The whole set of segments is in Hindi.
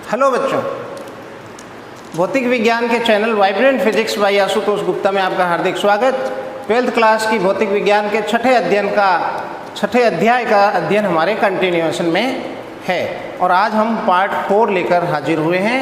हेलो बच्चों, भौतिक विज्ञान के channel vibrant physics bye Ashutosh Gupta में आपका हार्दिक स्वागत। 12th क्लास की भौतिक विज्ञान के छठे अध्याय का अध्ययन हमारे कंटिन्यूएशन में है और आज हम पार्ट 4 लेकर हाजिर हुए हैं।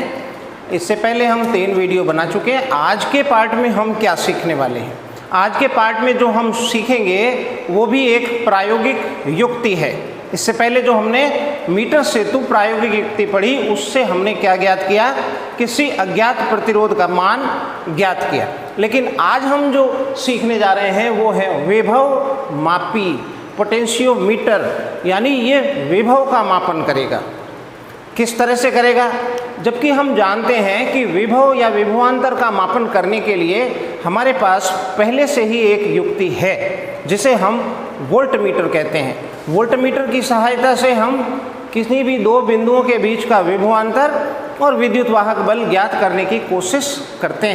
इससे पहले हम 3 वीडियो बना चुके हैं। आज के पार्ट में हम क्या सीखने वाले हैं? आज के पार्ट में जो हम सीखेंगे वो भी एक प्रायोगिक युक्ति है। इससे पहले जो हमने मीटर सेतु प्रायोगिक युक्ति पढ़ी उससे हमने क्या ज्ञात किया? किसी अज्ञात प्रतिरोध का मान ज्ञात किया। लेकिन आज हम जो सीखने जा रहे हैं वो है विभव मापी, पोटेंशियोमीटर, यानी ये विभव का मापन करेगा। किस तरह से करेगा? जबकि हम जानते हैं कि विभव या विभवांतर का मापन करने के लिए हमारे पास पहले से ही एक युक्ति है जिसे हम वोल्टमीटर कहते हैं। वोल्टमीटर की सहायता से हम किसी भी दो बिंदुओं के बीच का विभवांतर और विद्युत वाहक बल ज्ञात करने की कोशिश करते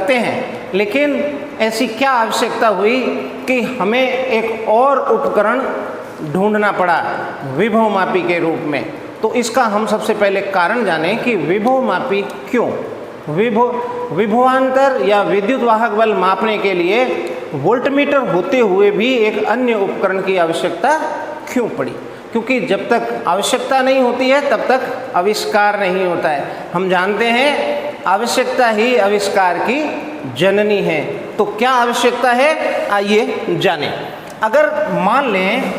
हैं। लेकिन ऐसी क्या आवश्यकता हुई कि हमें एक और उपकरण ढूंढना पड़ा विभव मापी के रूप में? तो इसका हम सबसे पहले कारण जानें कि विभव मापी क्यों? विभवांतर या विद्युत वाहक बल मापने के लिए वोल्टमीटर होते हुए भी एक अन्य उपकरण की आवश्यकता क्यों पड़ी? क्योंकि जब तक आवश्यकता नहीं होती है तब तक आविष्कार नहीं होता है। हम जानते हैं आवश्यकता ही आविष्कार की जननी है। तो क्या आवश्यकता है, आइए जानें। अगर मान लें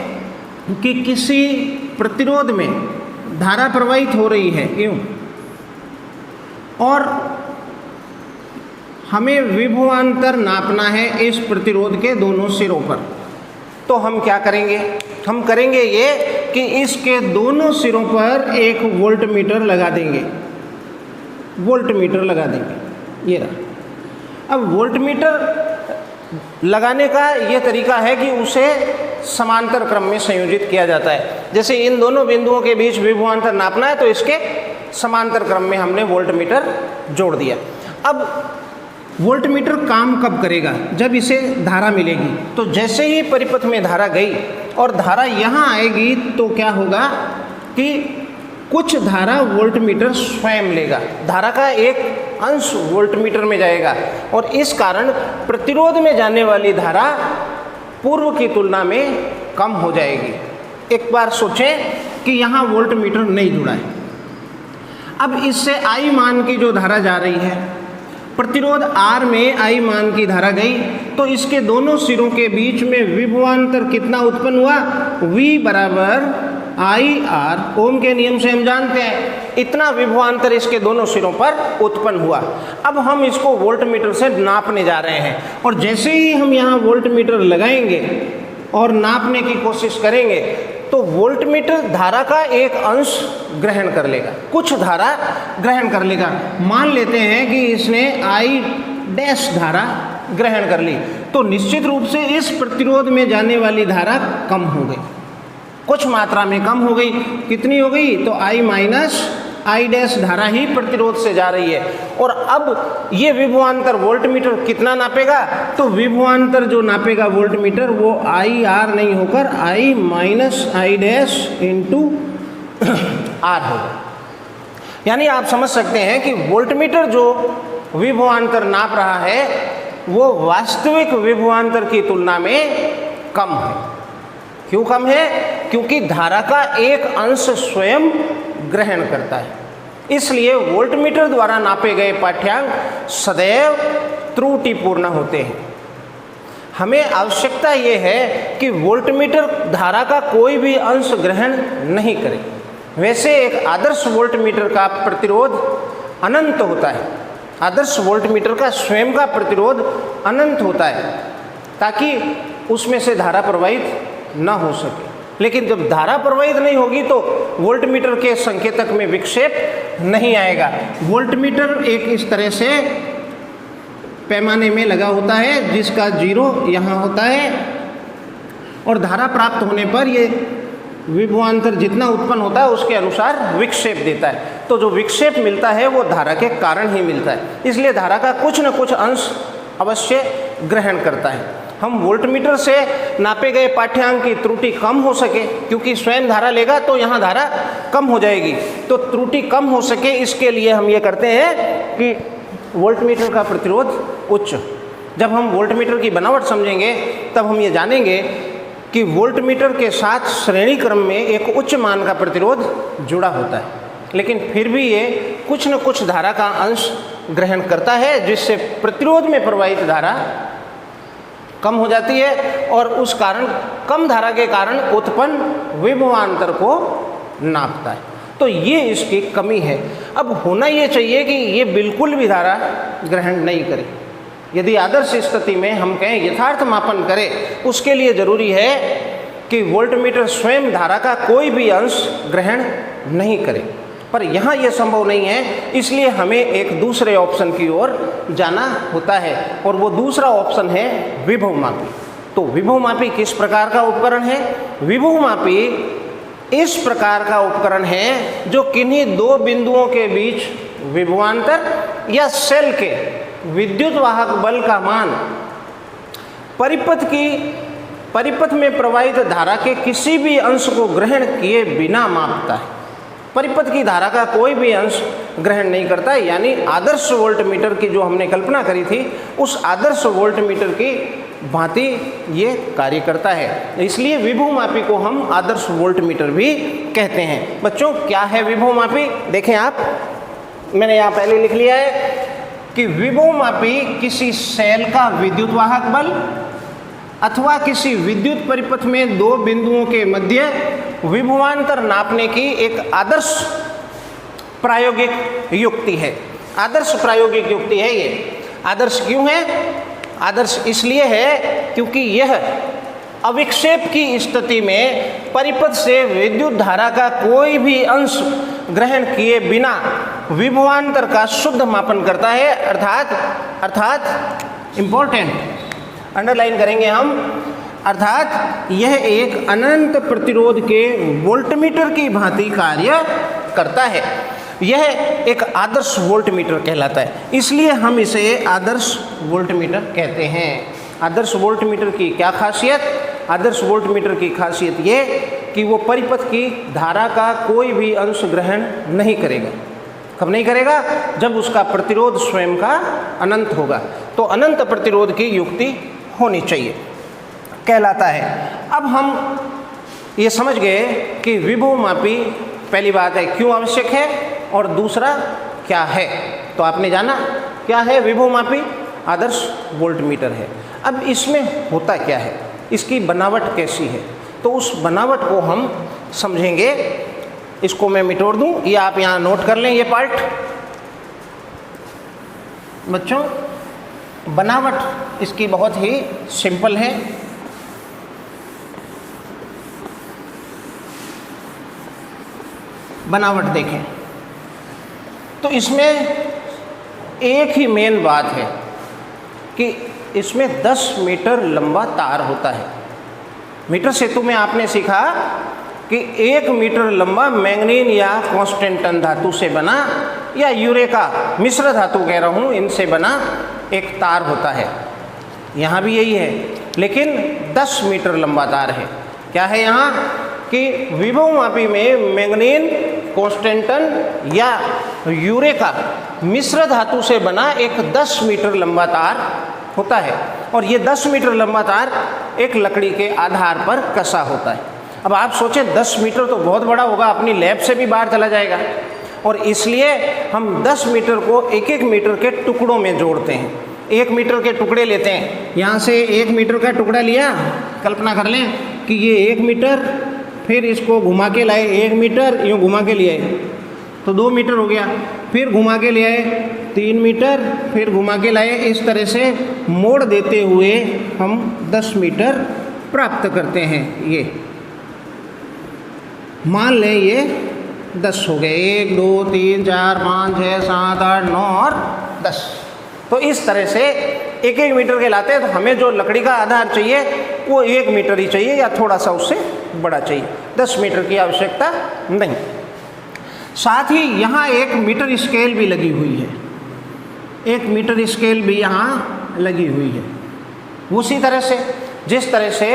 कि किसी प्रतिरोध में धारा प्रवाहित हो रही है यूं, और हमें विभवांतर नापना है इस प्रतिरोध के दोनों सिरों पर, तो हम क्या करेंगे? हम करेंगे ये कि इसके दोनों सिरों पर एक वोल्टमीटर लगा देंगे। ये रहा। अब वोल्टमीटर लगाने का ये तरीका है कि उसे समांतर क्रम में संयोजित किया जाता है। जैसे इन दोनों बिंदुओं के बीच विभवांतर नापना है तो इसके समांतर क्रम में हमने वोल्टमीटर जोड़ दिया। अब वोल्टमीटर काम कब करेगा? जब इसे धारा मिलेगी। तो जैसे ही परिपथ में धारा गई और धारा यहाँ आएगी तो क्या होगा कि कुछ धारा वोल्टमीटर स्वयं लेगा। धारा का एक अंश वोल्टमीटर में जाएगा और इस कारण प्रतिरोध में जाने वाली धारा पूर्व की तुलना में कम हो जाएगी। एक बार सोचें कि यहाँ वोल्टमीटर नहीं जुड़ा है। अब इससे I मान की जो धारा जा रही है, प्रतिरोध R में I मान की धारा गई तो इसके दोनों सिरों के बीच में विभवांतर कितना उत्पन्न हुआ? V बराबर IR। ओम के नियम से हम जानते हैं इतना विभवांतर इसके दोनों सिरों पर उत्पन्न हुआ। अब हम इसको वोल्टमीटर से नापने जा रहे हैं और जैसे ही हम यहाँ वोल्टमीटर लगाएंगे और नापने की कोशिश करेंगे तो वोल्टमीटर धारा का एक अंश ग्रहण कर लेगा, कुछ धारा ग्रहण कर लेगा। मान लेते हैं कि इसने I' धारा ग्रहण कर ली तो निश्चित रूप से इस प्रतिरोध में जाने वाली धारा कम हो गई, कुछ मात्रा में कम हो गई। कितनी हो गई? तो I' धारा ही प्रतिरोध से जा रही है। और अब ये विभवांतर वोल्टमीटर कितना नापेगा? तो विभवांतर जो नापेगा वोल्टमीटर वो IR नहीं होकर I' इंटू R होगा। यानी आप समझ सकते हैं कि वोल्टमीटर जो विभवांतर नाप रहा है वो वास्तविक विभवांतर की तुलना में कम है। क्यों कम है? क्योंकि धारा का एक अंश स्वयं ग्रहण करता है। इसलिए वोल्टमीटर द्वारा नापे गए पाठ्यांक सदैव त्रुटिपूर्ण होते हैं। हमें आवश्यकता ये है कि वोल्टमीटर धारा का कोई भी अंश ग्रहण नहीं करे। वैसे एक आदर्श वोल्टमीटर का प्रतिरोध अनंत होता है। आदर्श वोल्टमीटर का स्वयं का प्रतिरोध अनंत होता है ताकि उसमें से धारा प्रवाहित न हो सके। लेकिन जब धारा प्रवाहित नहीं होगी तो वोल्टमीटर के संकेतक में विक्षेप नहीं आएगा। वोल्टमीटर एक इस तरह से पैमाने में लगा होता है जिसका 0 यहाँ होता है और धारा प्राप्त होने पर ये विभवांतर जितना उत्पन्न होता है उसके अनुसार विक्षेप देता है। तो जो विक्षेप मिलता है वो धारा के कारण ही मिलता है। इसलिए धारा का कुछ न कुछ अंश अवश्य ग्रहण करता है। हम वोल्टमीटर से नापे गए पाठ्यांक की त्रुटि कम हो सके, क्योंकि स्वयं धारा लेगा तो यहाँ धारा कम हो जाएगी, तो त्रुटि कम हो सके इसके लिए हम ये करते हैं कि वोल्टमीटर का प्रतिरोध उच्च। जब हम वोल्टमीटर की बनावट समझेंगे तब हम ये जानेंगे कि वोल्टमीटर के साथ श्रेणी क्रम में एक उच्च मान का प्रतिरोध जुड़ा होता है, लेकिन फिर भी ये कुछ न कुछ धारा का अंश ग्रहण करता है, जिससे प्रतिरोध में प्रवाहित धारा कम हो जाती है और उस कारण कम धारा के कारण उत्पन्न विभवांतर को नापता है। तो ये इसकी कमी है। अब होना ये चाहिए कि ये बिल्कुल भी धारा ग्रहण नहीं करे। यदि आदर्श स्थिति में हम कहें यथार्थ मापन करें, उसके लिए ज़रूरी है कि वोल्टमीटर स्वयं धारा का कोई भी अंश ग्रहण नहीं करे, पर यहाँ ये संभव नहीं है, इसलिए हमें एक दूसरे ऑप्शन की ओर जाना होता है और वो दूसरा ऑप्शन है विभवमापी। तो विभवमापी किस प्रकार का उपकरण है? विभवमापी इस प्रकार का उपकरण है जो किन्हीं दो बिंदुओं के बीच विभवांतर या सेल के विद्युत वाहक बल का मान परिपथ में प्रवाहित धारा के किसी भी अंश को ग्रहण किए बिना मापता है। परिपथ की धारा का कोई भी अंश ग्रहण नहीं करता है, यानी आदर्श वोल्टमीटर की जो हमने कल्पना करी थी उस आदर्श वोल्टमीटर की भांति ये कार्य करता है। इसलिए विभवमापी को हम आदर्श वोल्टमीटर भी कहते हैं। बच्चों, क्या है विभवमापी? देखें आप, मैंने यहाँ पहले लिख लिया है कि विभवमापी किसी सेल का विद्युत वाहक बल अथवा किसी विद्युत परिपथ में दो बिंदुओं के मध्य विभवांतर नापने की एक आदर्श प्रायोगिक युक्ति है। आदर्श प्रायोगिक युक्ति है ये। आदर्श क्यों है? आदर्श इसलिए है क्योंकि यह अविक्षेप की स्थिति में परिपथ से विद्युत धारा का कोई भी अंश ग्रहण किए बिना विभवांतर का शुद्ध मापन करता है। अर्थात इम्पोर्टेंट अंडरलाइन करेंगे हम, अर्थात यह एक अनंत प्रतिरोध के वोल्टमीटर की भांति कार्य करता है। यह एक आदर्श वोल्टमीटर कहलाता है, इसलिए हम इसे आदर्श वोल्टमीटर कहते हैं। आदर्श वोल्टमीटर की क्या खासियत? आदर्श वोल्टमीटर की खासियत ये कि वो परिपथ की धारा का कोई भी अंश ग्रहण नहीं करेगा। कब नहीं करेगा? जब उसका प्रतिरोध स्वयं का अनंत होगा। तो अनंत प्रतिरोध की युक्ति होनी चाहिए कहलाता है। अब हम ये समझ गए कि विभवमापी पहली बात है क्यों आवश्यक है और दूसरा क्या है। तो आपने जाना क्या है विभवमापी? आदर्श वोल्टमीटर है। अब इसमें होता क्या है, इसकी बनावट कैसी है, तो उस बनावट को हम समझेंगे। इसको मैं मिटोड़ दूं, ये आप यहाँ नोट कर लें ये पार्ट। बच्चों, बनावट इसकी बहुत ही सिंपल है। बनावट देखें तो इसमें एक ही मेन बात है कि इसमें 10 मीटर लंबा तार होता है। मीटर सेतु में आपने सीखा कि 1 मीटर लंबा मैंगनीज या कांस्टेंटन धातु से बना या यूरेका मिश्र धातु कह रहा हूँ, इनसे बना एक तार होता है। यहाँ भी यही है, लेकिन 10 मीटर लंबा तार है। क्या है यहाँ कि विभवमापी में मैंगनीज, कांस्टेंटन या यूरेका मिश्र धातु से बना एक 10 मीटर लंबा तार होता है, और ये 10 मीटर लंबा तार एक लकड़ी के आधार पर कसा होता है। अब आप सोचें 10 मीटर तो बहुत बड़ा होगा, अपनी लैब से भी बाहर चला जाएगा, और इसलिए हम 10 मीटर को एक एक मीटर के टुकड़ों में जोड़ते हैं। 1 मीटर के टुकड़े लेते हैं, यहाँ से 1 मीटर का टुकड़ा लिया, कल्पना कर लें कि ये 1 मीटर, फिर इसको घुमा के लाए 1 मीटर, यूँ घुमा के लिए तो 2 मीटर हो गया, फिर घुमा के ले आए 3 मीटर, फिर घुमा के लाए। इस तरह से मोड़ देते हुए हम 10 मीटर प्राप्त करते हैं। ये मान लें ये 10 हो गए, 1 2 3 4 5 6 7 8 9 और 10। तो इस तरह से एक एक मीटर के लाते हैं, तो हमें जो लकड़ी का आधार चाहिए वो 1 मीटर ही चाहिए या थोड़ा सा उससे बड़ा चाहिए, 10 मीटर की आवश्यकता नहीं। साथ ही यहाँ एक मीटर स्केल भी लगी हुई है, एक मीटर स्केल भी यहाँ लगी हुई है। उसी तरह से जिस तरह से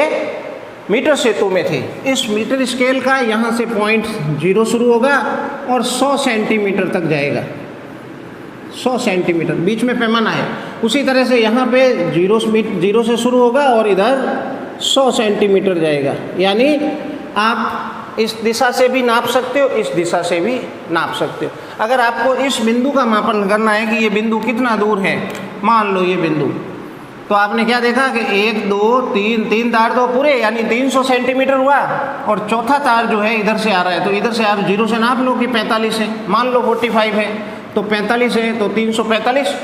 मीटर सेतु में थे, इस मीटर स्केल का यहाँ से पॉइंट 0 शुरू होगा और 100 सेंटीमीटर तक जाएगा, 100 सेंटीमीटर बीच में पैमाना है। उसी तरह से यहाँ पे 0 से शुरू होगा और इधर 100 सेंटीमीटर जाएगा। यानी आप इस दिशा से भी नाप सकते हो, इस दिशा से भी नाप सकते हो। अगर आपको इस बिंदु का मापन करना है कि ये बिंदु कितना दूर है, मान लो ये बिंदु, तो आपने क्या देखा कि 1 2 3 तार तो पूरे यानी 300 सेंटीमीटर हुआ, और चौथा तार जो है इधर से आ रहा है, तो इधर से आप 0 से नाप लो कि 45 है, मान लो 45 है तो 45 है तो 345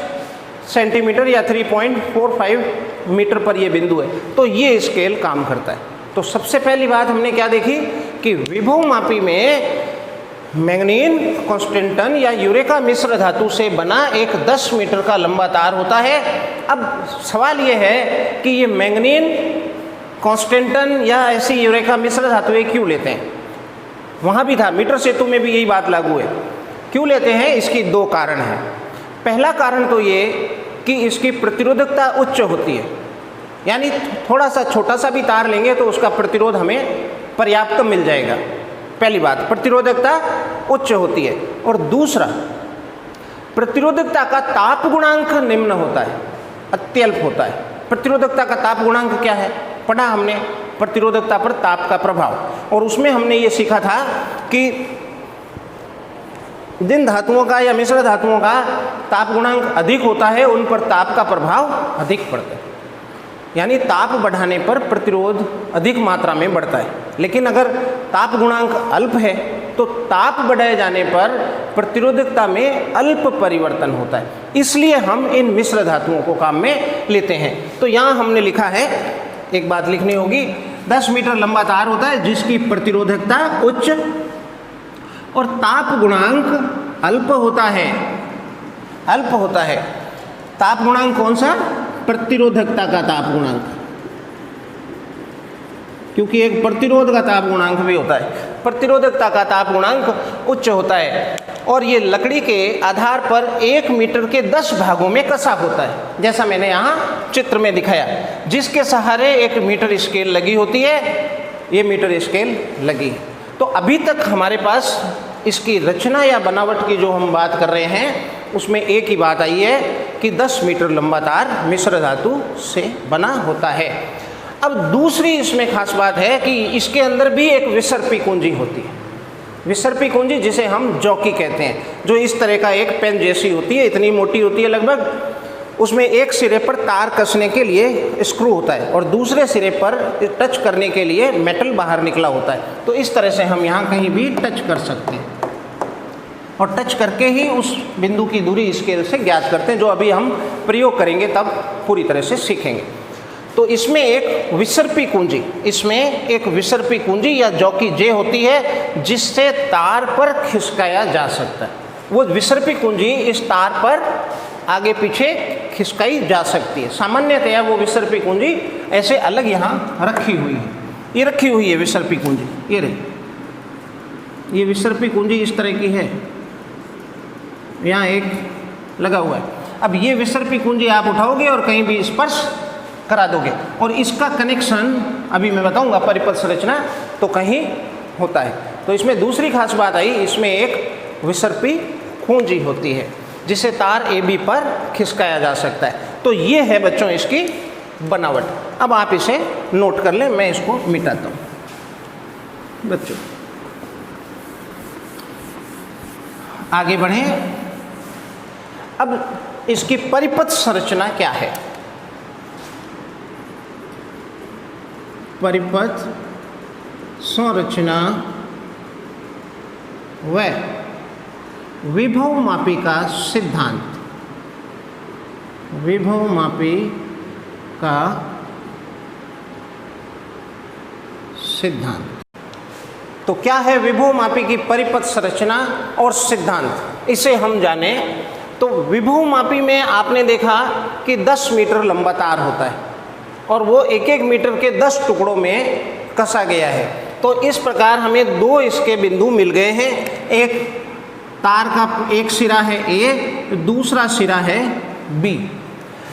सेंटीमीटर या 3.45 मीटर पर ये बिंदु है। तो ये स्केल काम करता है। तो सबसे पहली बात हमने क्या देखी कि विभव मापी में मैंगनीज कॉन्स्टेंटन या यूरेका मिश्र धातु से बना एक 10 मीटर का लंबा तार होता है। अब सवाल ये है कि ये मैंगनीज कॉन्स्टेंटन या ऐसी यूरेका मिश्र धातुएं क्यों लेते हैं? वहाँ भी था, मीटर सेतु में भी यही बात लागू है। क्यों लेते हैं? इसकी 2 कारण हैं। पहला कारण तो ये कि इसकी प्रतिरोधकता उच्च होती है, यानी थोड़ा सा छोटा सा भी तार लेंगे तो उसका प्रतिरोध हमें पर्याप्त मिल जाएगा। पहली बात, प्रतिरोधकता उच्च होती है। और दूसरा, प्रतिरोधकता का ताप गुणांक निम्न होता है, अत्यल्प होता है। प्रतिरोधकता का ताप गुणांक क्या है? पढ़ा हमने, प्रतिरोधकता पर ताप का प्रभाव, और उसमें हमने ये सीखा था कि जिन धातुओं का या मिश्र धातुओं का ताप गुणांक अधिक होता है उन पर ताप का प्रभाव अधिक पड़ता है, यानी ताप बढ़ाने पर प्रतिरोध अधिक मात्रा में बढ़ता है। लेकिन अगर ताप गुणांक अल्प है तो ताप बढ़ाए जाने पर प्रतिरोधकता में अल्प परिवर्तन होता है, इसलिए हम इन मिश्र धातुओं को काम में लेते हैं। तो यहाँ हमने लिखा है, एक बात लिखनी होगी, 10 मीटर लंबा तार होता है जिसकी प्रतिरोधकता उच्च और ताप गुणांक अल्प होता है। अल्प होता है ताप गुणांक कौन सा? प्रतिरोधकता का ताप गुणांक, क्योंकि एक प्रतिरोध का ताप गुणांक भी होता है। प्रतिरोधकता का ताप गुणांक उच्च होता है और ये लकड़ी के आधार पर 1 मीटर के 10 भागों में कसा होता है, जैसा मैंने यहाँ चित्र में दिखाया, जिसके सहारे एक मीटर स्केल लगी होती है। ये मीटर स्केल लगी। तो अभी तक हमारे पास इसकी रचना या बनावट की जो हम बात कर रहे हैं उसमें एक ही बात आई है कि 10 मीटर लंबा तार मिश्र धातु से बना होता है। अब दूसरी इसमें खास बात है कि इसके अंदर भी एक विसर्पी कुंजी होती है। विसर्पी कुंजी जिसे हम जॉकी कहते हैं, जो इस तरह का एक पेन जैसी होती है, इतनी मोटी होती है लगभग। उसमें एक सिरे पर तार कसने के लिए स्क्रू होता है और दूसरे सिरे पर टच करने के लिए मेटल बाहर निकला होता है। तो इस तरह से हम यहाँ कहीं भी टच कर सकते हैं और टच करके ही उस बिंदु की दूरी स्केल से ज्ञात करते हैं, जो अभी हम प्रयोग करेंगे तब पूरी तरह से सीखेंगे। तो इसमें एक विसर्पी कुंजी, इसमें एक विसर्पी कुंजी या जॉकी जे होती है जिससे तार पर खिसकाया जा सकता है। वो विसर्पी कुंजी इस तार पर आगे पीछे खिसकाई जा सकती है। सामान्यतया वो विसर्पी कुंजी ऐसे अलग यहाँ रखी हुई है। ये रखी हुई है विसर्पी कुंजी, ये रही, ये विसर्पी कुंजी इस तरह की है, यहाँ एक लगा हुआ है। अब ये विसर्पी कुंजी आप उठाओगे और कहीं भी स्पर्श करा दोगे, और इसका कनेक्शन अभी मैं बताऊंगा परिपथ संरचना तो कहीं होता है। तो इसमें दूसरी खास बात आई, इसमें एक विसर्पी कुंजी होती है जिसे तार AB पर खिसकाया जा सकता है। तो ये है बच्चों इसकी बनावट। अब आप इसे नोट कर लें, मैं इसको मिटाता हूँ। बच्चों आगे बढ़ें। अब इसकी परिपथ संरचना क्या है? परिपथ संरचना व विभव मापी का सिद्धांत। विभव मापी का सिद्धांत। तो क्या है विभव मापी की परिपथ संरचना और सिद्धांत, इसे हम जाने। तो विभव मापी में आपने देखा कि 10 मीटर लंबा तार होता है और वो 1-1 मीटर के 10 टुकड़ों में कसा गया है। तो इस प्रकार हमें 2 इसके बिंदु मिल गए हैं। एक तार का एक सिरा है A, दूसरा सिरा है B।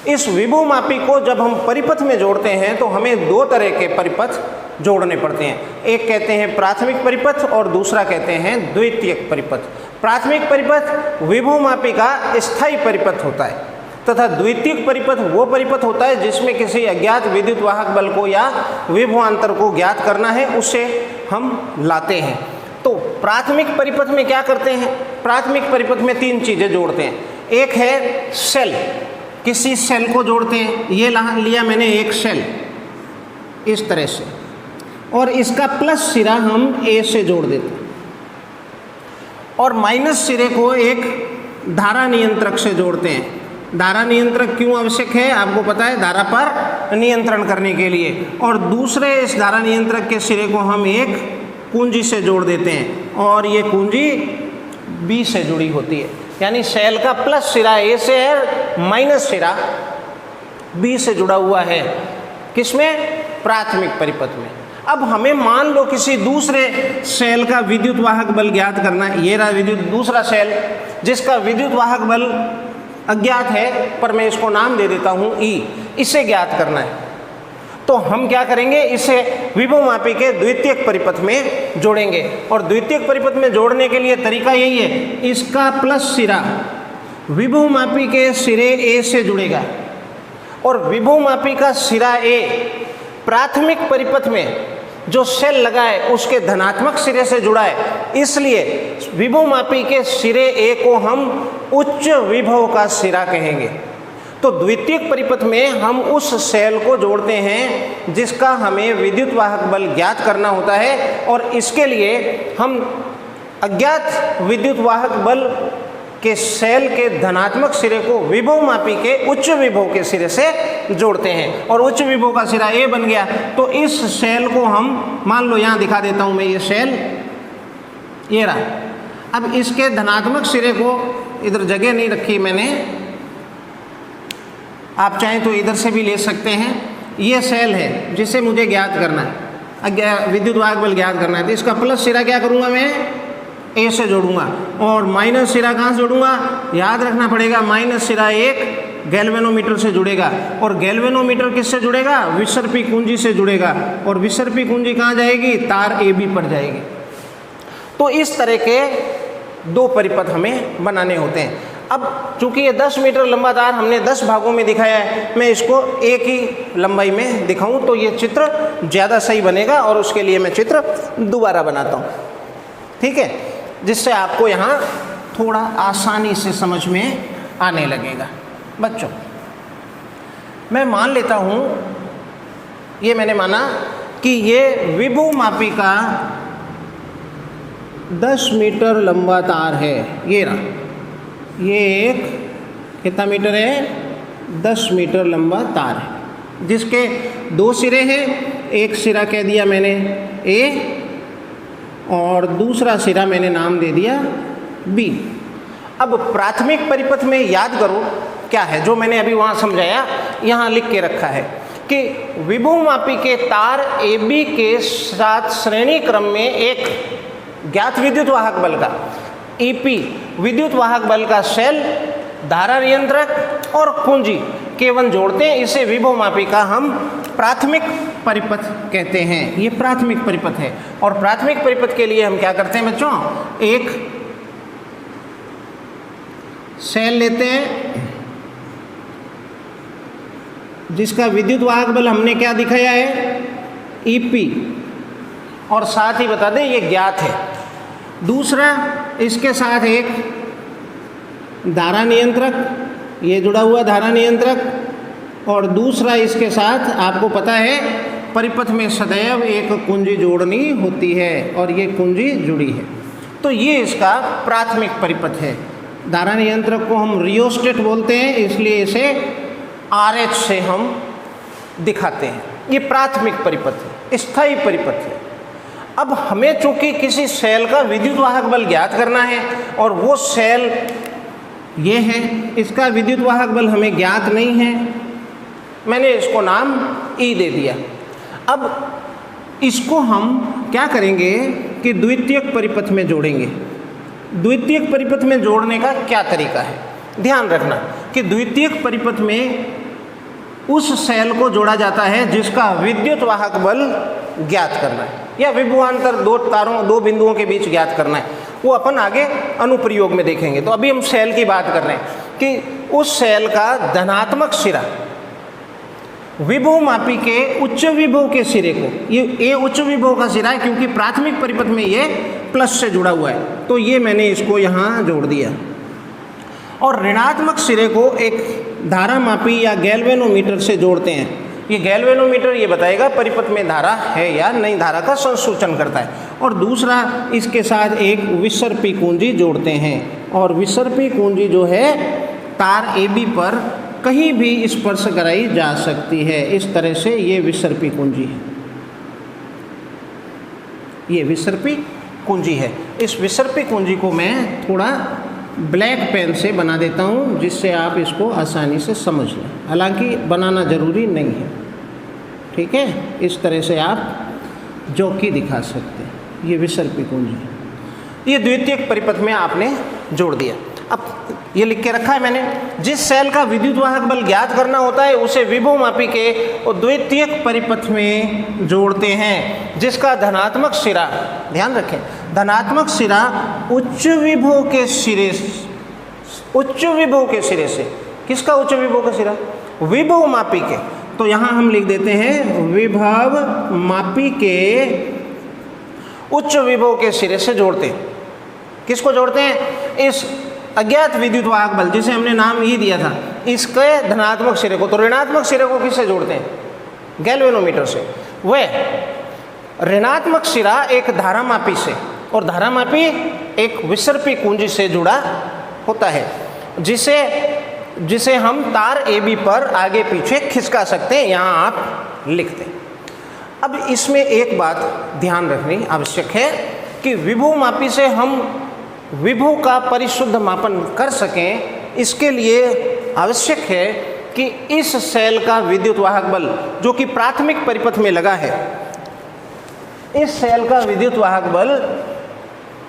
इस विभवमापी को जब हम परिपथ में जोड़ते हैं तो हमें दो तरह के परिपथ जोड़ने पड़ते हैं। एक कहते हैं प्राथमिक परिपथ और दूसरा कहते हैं द्वितीयक परिपथ। प्राथमिक परिपथ विभवमापी का स्थायी परिपथ होता है तथा द्वितीयक परिपथ वो परिपथ होता है जिसमें किसी अज्ञात विद्युत वाहक बल को या विभवांतर को ज्ञात करना है, उसे हम लाते हैं। तो प्राथमिक परिपथ में क्या करते हैं? प्राथमिक परिपथ में तीन चीज़ें जोड़ते हैं। एक है सेल, किसी सेल को जोड़ते हैं। ये लिया मैंने एक सेल इस तरह से, और इसका प्लस सिरा हम ए से जोड़ देते हैं और माइनस सिरे को एक धारा नियंत्रक से जोड़ते हैं। धारा नियंत्रक क्यों आवश्यक है? आपको पता है, धारा पर नियंत्रण करने के लिए। और दूसरे इस धारा नियंत्रक के सिरे को हम एक कुंजी से जोड़ देते हैं और ये कुंजी बी से जुड़ी होती है। यानी सेल का प्लस सिरा ए से है, माइनस सिरा बी से जुड़ा हुआ है। किसमें? प्राथमिक परिपथ में। अब हमें मान लो किसी दूसरे सेल का विद्युत वाहक बल ज्ञात करना है। ये रहा दूसरा सेल जिसका विद्युत वाहक बल अज्ञात है, पर मैं इसको नाम दे देता हूँ ई। इसे ज्ञात करना है तो हम क्या करेंगे? इसे विभवमापी के द्वितीयक परिपथ में जोड़ेंगे। और द्वितीयक परिपथ में जोड़ने के लिए तरीका यही है, इसका प्लस सिरा विभवमापी के सिरे ए से जुड़ेगा और विभवमापी का सिरा ए प्राथमिक परिपथ में जो सेल लगा है उसके धनात्मक सिरे से जुड़ा है, इसलिए विभवमापी के सिरे ए को हम उच्च विभव का सिरा कहेंगे। तो द्वितीयक परिपथ में हम उस सेल को जोड़ते हैं जिसका हमें विद्युत वाहक बल ज्ञात करना होता है और इसके लिए हम अज्ञात विद्युत वाहक बल के सेल के धनात्मक सिरे को विभवमापी के उच्च विभव के सिरे से जोड़ते हैं और उच्च विभव का सिरा ए बन गया। तो इस सेल को हम मान लो यहाँ दिखा देता हूँ मैं, ये सेल ये रहा। अब इसके धनात्मक सिरे को इधर जगह नहीं रखी मैंने, आप चाहें तो इधर से भी ले सकते हैं। ये सेल है जिसे मुझे ज्ञात करना है, विद्युत वाहक बल ज्ञात करना है। तो इसका प्लस सिरा क्या करूँगा मैं? ए से जोड़ूंगा और माइनस सिरा कहाँ से जोड़ूंगा? याद रखना पड़ेगा, माइनस सिरा एक गैल्वेनोमीटर से जुड़ेगा और गैल्वेनोमीटर किससे जुड़ेगा? विसर्पी कुंजी से जुड़ेगा और विसर्पी कुंजी कहाँ जाएगी? तार ए बी पर जाएगी। तो इस तरह के दो परिपथ हमें बनाने होते हैं। अब चूंकि ये 10 मीटर लंबा तार हमने 10 भागों में दिखाया है, मैं इसको एक ही लंबाई में दिखाऊं तो ये चित्र ज़्यादा सही बनेगा और उसके लिए मैं चित्र दोबारा बनाता हूँ, ठीक है, जिससे आपको यहाँ थोड़ा आसानी से समझ में आने लगेगा। बच्चों, मैं मान लेता हूँ, ये मैंने माना कि ये विभवमापी का 10 मीटर लंबा तार है। ये रहा, ये एक कितना मीटर है? 10 मीटर लंबा तार है जिसके दो सिरे हैं। एक सिरा कह दिया मैंने ए और दूसरा सिरा मैंने नाम दे दिया बी। अब प्राथमिक परिपथ में याद करो क्या है जो मैंने अभी वहाँ समझाया, यहाँ लिख के रखा है कि विभवमापी के तार ए बी के साथ श्रेणी क्रम में एक ज्ञात विद्युत वाहक बल का ईपी विद्युत वाहक बल का सेल, धारा नियंत्रक और कुंजी केवल जोड़ते हैं। इसे विभवमापी का हम प्राथमिक परिपथ कहते हैं। ये प्राथमिक परिपथ है और प्राथमिक परिपथ के लिए हम क्या करते हैं बच्चों? एक सेल लेते हैं जिसका विद्युत वाहक बल हमने क्या दिखाया है? ईपी, और साथ ही बता दें ये ज्ञात है। दूसरा इसके साथ एक धारा नियंत्रक, ये जुड़ा हुआ धारा नियंत्रक, और दूसरा इसके साथ आपको पता है परिपथ में सदैव एक कुंजी जोड़नी होती है और ये कुंजी जुड़ी है। तो ये इसका प्राथमिक परिपथ है। धारा नियंत्रक को हम रियोस्टेट बोलते हैं, इसलिए इसे RH से हम दिखाते हैं। ये प्राथमिक परिपथ है, स्थायी परिपथ है। अब हमें चूंकि किसी सेल का विद्युत वाहक बल ज्ञात करना है और वो सेल ये है, इसका विद्युत वाहक बल हमें ज्ञात नहीं है, मैंने इसको नाम ई दे दिया। अब इसको हम क्या करेंगे कि द्वितीयक परिपथ में जोड़ेंगे। द्वितीयक परिपथ में जोड़ने का क्या तरीका है? ध्यान रखना कि द्वितीयक परिपथ में उस सेल को जोड़ा जाता है जिसका विद्युत वाहक बल ज्ञात करना है या विभवांतर दो बिंदुओं के बीच ज्ञात करना है। वो अपन आगे अनुप्रयोग में देखेंगे। तो अभी हम सेल की बात कर रहे हैं कि उस सेल का धनात्मक सिरा विभवमापी के उच्च विभव के सिरे को, ये उच्च विभव का सिरा है क्योंकि प्राथमिक परिपथ में ये प्लस से जुड़ा हुआ है, तो ये मैंने इसको यहाँ जोड़ दिया। और ऋणात्मक सिरे को एक धारामापी या गैल्वेनोमीटर से जोड़ते हैं। ये गैल्वेनोमीटर ये बताएगा परिपथ में धारा है या नहीं, धारा का संसूचन करता है। और दूसरा इसके साथ एक विसर्पी कुंजी जोड़ते हैं, और विसर्पी कुंजी जो है तार AB पर कहीं भी स्पर्श कराई जा सकती है। इस तरह से ये विसर्पी कुंजी है, ये विसर्पी कुंजी है। इस विसर्पी कुंजी को मैं थोड़ा ब्लैक पेन से बना देता हूँ जिससे आप इसको आसानी से समझ लें, हालांकि बनाना ज़रूरी नहीं है, ठीक है। इस तरह से आप जोकी दिखा सकते हैं। ये विसर्पी कुंजी है, ये द्वितीयक परिपथ में आपने जोड़ दिया। अब ये लिख के रखा है मैंने, जिस सेल का विद्युत वाहक बल ज्ञात करना होता है उसे विभवमापी के और द्वितीयक परिपथ में जोड़ते हैं, जिसका धनात्मक सिरा, ध्यान रखें, धनात्मक सिरा उच्च विभव के सिरे से, किसका उच्च विभव का सिरा? विभवमापी के। तो यहाँ हम लिख देते हैं विभवमापी के उच्च विभव के सिरे से जोड़ते हैं। किसको जोड़ते हैं? इस अज्ञात विद्युत वाहक बल जिसे हमने नाम ये दिया था, इसके धनात्मक सिरे को। तो ऋणात्मक सिरे को किससे जोड़ते हैं? गैल्वेनोमीटर से। वह ऋणात्मक सिरा एक धारामापी से और धारामापी एक विसर्पी कुंजी से जुड़ा होता है, जिसे हम तार AB पर आगे पीछे खिसका सकते हैं। यहाँ आप लिखते हैं। अब इसमें एक बात ध्यान रखनी आवश्यक है कि विभवमापी से हम विभव का परिशुद्ध मापन कर सकें, इसके लिए आवश्यक है कि इस सेल का विद्युत वाहक बल जो कि प्राथमिक परिपथ में लगा है, इस सेल का विद्युत वाहक बल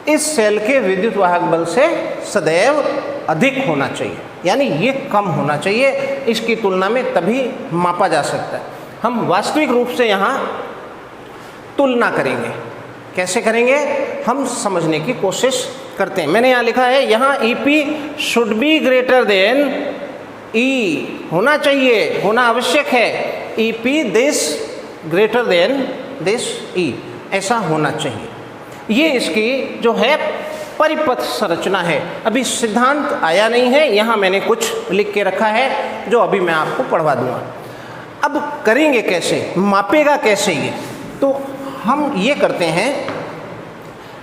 इस सेल के विद्युत वाहक बल से सदैव अधिक होना चाहिए, यानी ये कम होना चाहिए इसकी तुलना में, तभी मापा जा सकता है। हम वास्तविक रूप से यहाँ तुलना करेंगे। कैसे करेंगे हम समझने की कोशिश करते हैं। मैंने यहाँ लिखा है, यहाँ EP should be greater than E, होना चाहिए, होना आवश्यक है। EP this greater than this E, ऐसा होना चाहिए। ये इसकी जो है परिपथ संरचना है। अभी सिद्धांत आया नहीं है, यहाँ मैंने कुछ लिख के रखा है जो अभी मैं आपको पढ़वा दूंगा। अब करेंगे कैसे, मापेगा कैसे ये? तो हम ये करते हैं,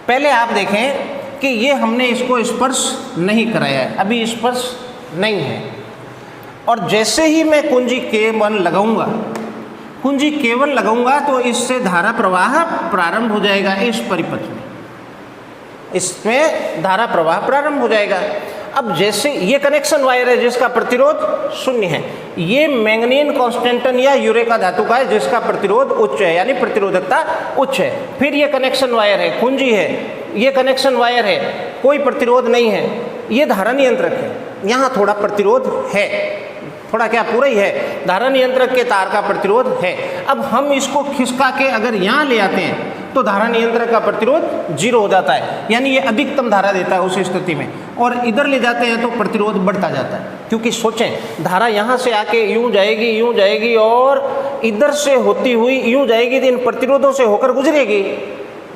पहले आप देखें कि ये हमने इसको स्पर्श नहीं कराया है, अभी स्पर्श नहीं है। और जैसे ही मैं कुंजी K1 लगाऊंगा, कुंजी K1 लगाऊंगा तो इससे धारा प्रवाह प्रारंभ हो जाएगा। इस परिपथ में इसमें धारा प्रवाह प्रारंभ हो जाएगा। अब जैसे ये कनेक्शन वायर है जिसका प्रतिरोध 0 है, ये मैंगनीन कॉन्स्टेंटन या यूरेका धातु का है जिसका प्रतिरोध उच्च है, यानी प्रतिरोधकता उच्च है। फिर ये कनेक्शन वायर है, कुंजी है, ये कनेक्शन वायर है, कोई प्रतिरोध नहीं है, ये धारा नियंत्रक है, यहाँ थोड़ा प्रतिरोध है, थोड़ा क्या पूरा ही है, धारा नियंत्रक के तार का प्रतिरोध है। अब हम इसको खिसका के अगर यहाँ ले आते हैं तो धारा नियंत्रक का प्रतिरोध 0 हो जाता है, यानी ये अधिकतम धारा देता है उस स्थिति में। और इधर ले जाते हैं तो प्रतिरोध बढ़ता जाता है, क्योंकि सोचें धारा यहाँ से आके यूँ जाएगी और इधर से होती हुई यूँ जाएगी, तो इन प्रतिरोधों से होकर गुजरेगी,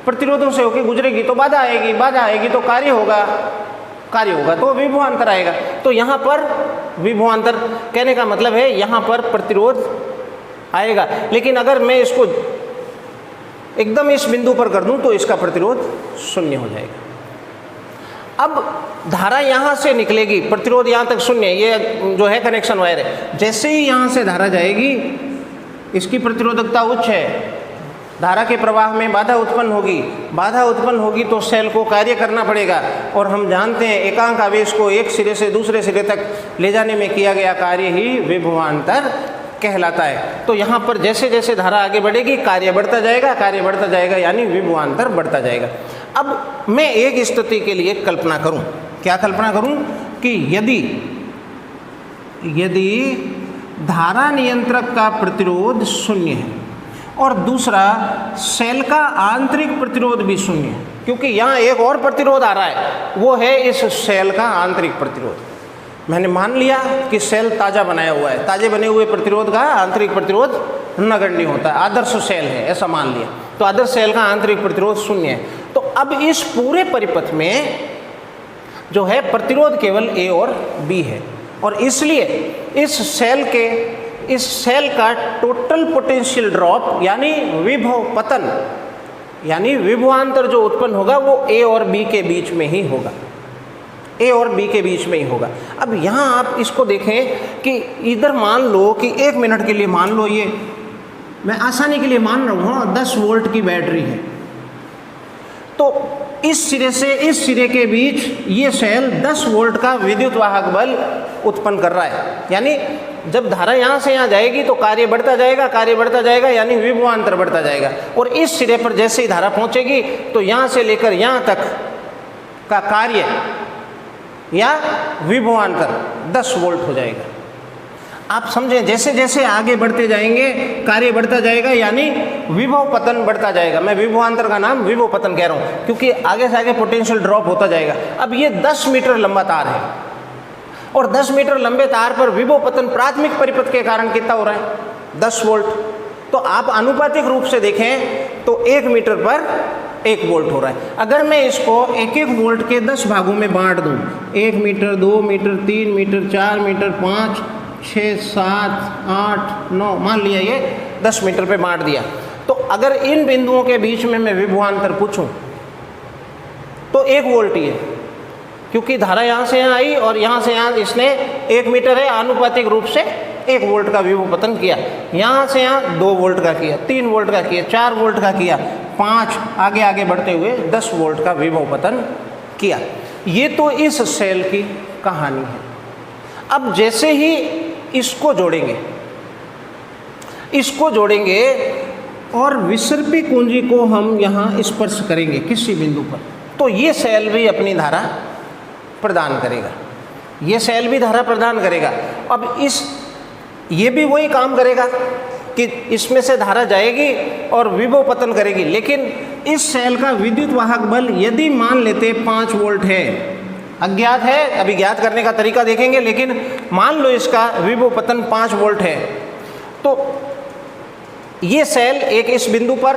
प्रतिरोधों से होकर गुजरेगी तो बाधा आएगी तो कार्य होगा तो विभवांतर आएगा। तो यहाँ पर विभवांतर कहने का मतलब है यहाँ पर प्रतिरोध आएगा। लेकिन अगर मैं इसको एकदम इस बिंदु पर कर दूं तो इसका प्रतिरोध 0 हो जाएगा। अब धारा यहाँ से निकलेगी, प्रतिरोध यहाँ तक 0, ये जो है कनेक्शन वायर है। जैसे ही यहाँ से धारा जाएगी, इसकी प्रतिरोधकता उच्च है, धारा के प्रवाह में बाधा उत्पन्न होगी तो सेल को कार्य करना पड़ेगा। और हम जानते हैं एकांक आवेश को एक सिरे से दूसरे सिरे तक ले जाने में किया गया कार्य ही विभवांतर कहलाता है। तो यहाँ पर जैसे जैसे धारा आगे बढ़ेगी कार्य बढ़ता जाएगा, यानी विभवांतर बढ़ता जाएगा। अब मैं एक स्थिति के लिए कल्पना करूँ, क्या कल्पना करूँ कि यदि धारा नियंत्रक का प्रतिरोध शून्य है और दूसरा सेल का आंतरिक प्रतिरोध भी शून्य है, क्योंकि यहाँ एक और प्रतिरोध आ रहा है, वो है इस सेल का आंतरिक प्रतिरोध। मैंने मान लिया कि सेल ताज़ा बनाया हुआ है, ताज़े बने हुए प्रतिरोध का आंतरिक प्रतिरोध नगण्य होता है, आदर्श सेल है ऐसा मान लिया, तो आदर्श सेल का आंतरिक प्रतिरोध शून्य है। तो अब इस पूरे परिपथ में जो है प्रतिरोध केवल ए और बी है, और इसलिए इस सेल का टोटल पोटेंशियल ड्रॉप यानी विभव पतन यानी विभवांतर जो उत्पन्न होगा वो ए और बी के बीच में ही होगा, ए और बी के बीच में ही होगा। अब यहाँ आप इसको देखें कि इधर मान लो कि 1 मिनट के लिए मान लो, ये मैं आसानी के लिए मान रहा हूँ 10 वोल्ट की बैटरी है, तो इस सिरे से इस सिरे के बीच ये सेल 10 वोल्ट का विद्युत वाहक बल उत्पन्न कर रहा है, यानी जब धारा यहाँ से यहाँ जाएगी तो कार्य बढ़ता जाएगा यानी विभवांतर बढ़ता जाएगा, और इस सिरे पर जैसे ही धारा पहुँचेगी तो यहाँ से लेकर यहाँ तक का कार्य या विभवांतर 10 वोल्ट हो जाएगा। आप समझें, जैसे जैसे आगे बढ़ते जाएंगे कार्य बढ़ता जाएगा यानी विभव पतन बढ़ता जाएगा। मैं विभवांतर का नाम विभव पतन कह रहा हूँ क्योंकि आगे से आगे पोटेंशियल ड्रॉप होता जाएगा। अब ये 10 मीटर लंबा तार है और 10 मीटर लंबे तार पर विभव पतन प्राथमिक परिपथ के कारण कितना हो रहा है? 10 वोल्ट। तो आप आनुपातिक रूप से देखें तो 1 मीटर पर 1 वोल्ट हो रहा है। अगर मैं इसको 1-1 वोल्ट के 10 भागों में बांट दूं, 1 मीटर, 2 मीटर, 3 मीटर, 4 मीटर, 5, 6, 7, 8, 9, मान लिया ये 10 मीटर पे बांट दिया, तो अगर इन बिंदुओं के बीच में मैं विभवांतर पूछूं तो 1 वोल्ट ही है, क्योंकि धारा यहाँ से यहाँ आई और यहाँ से यहाँ इसने 1 मीटर है आनुपातिक रूप से 1 वोल्ट का विभव पतन किया, यहाँ से यहाँ 2 वोल्ट का किया, 3 वोल्ट का किया, 4 वोल्ट का किया, 5, आगे आगे बढ़ते हुए 10 वोल्ट का विभव पतन किया। ये तो इस सेल की कहानी है। अब जैसे ही इसको जोड़ेंगे और विसर्पी कुंजी को हम यहाँ स्पर्श करेंगे किसी बिंदु पर, तो ये सेल भी अपनी धारा प्रदान करेगा, ये सेल भी धारा प्रदान करेगा। अब ये भी वही काम करेगा कि इसमें से धारा जाएगी और विभव पतन करेगी, लेकिन इस सेल का विद्युत वाहक बल यदि मान लेते 5 वोल्ट है, अज्ञात है, अभी ज्ञात करने का तरीका देखेंगे, लेकिन मान लो इसका विभव पतन 5 वोल्ट है, तो ये सेल एक इस बिंदु पर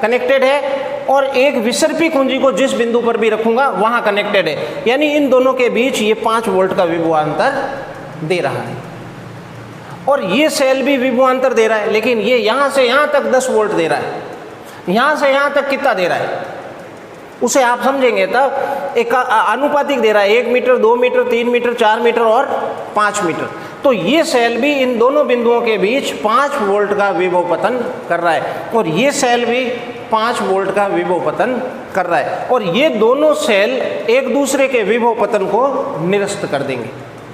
कनेक्टेड है और एक विसर्पी कुंजी को जिस बिंदु पर भी रखूंगा वहां कनेक्टेड है, यानी इन दोनों के बीच ये 5 वोल्ट का विभवांतर दे रहा है और ये सेल भी विभवांतर दे रहा है, लेकिन ये यहाँ से यहाँ तक 10 वोल्ट दे रहा है, यहाँ से यहाँ तक कितना दे रहा है उसे आप समझेंगे तब। एक आनुपातिक दे रहा है, 1 मीटर, 2 मीटर, 3 मीटर, 4 मीटर और 5 मीटर। तो ये सेल भी इन दोनों बिंदुओं के बीच 5 वोल्ट का विभव पतन कर रहा है और ये सेल भी 5 वोल्ट का विभव पतन कर रहा है, और ये दोनों सेल एक दूसरे के विभव पतन को निरस्त कर देंगे,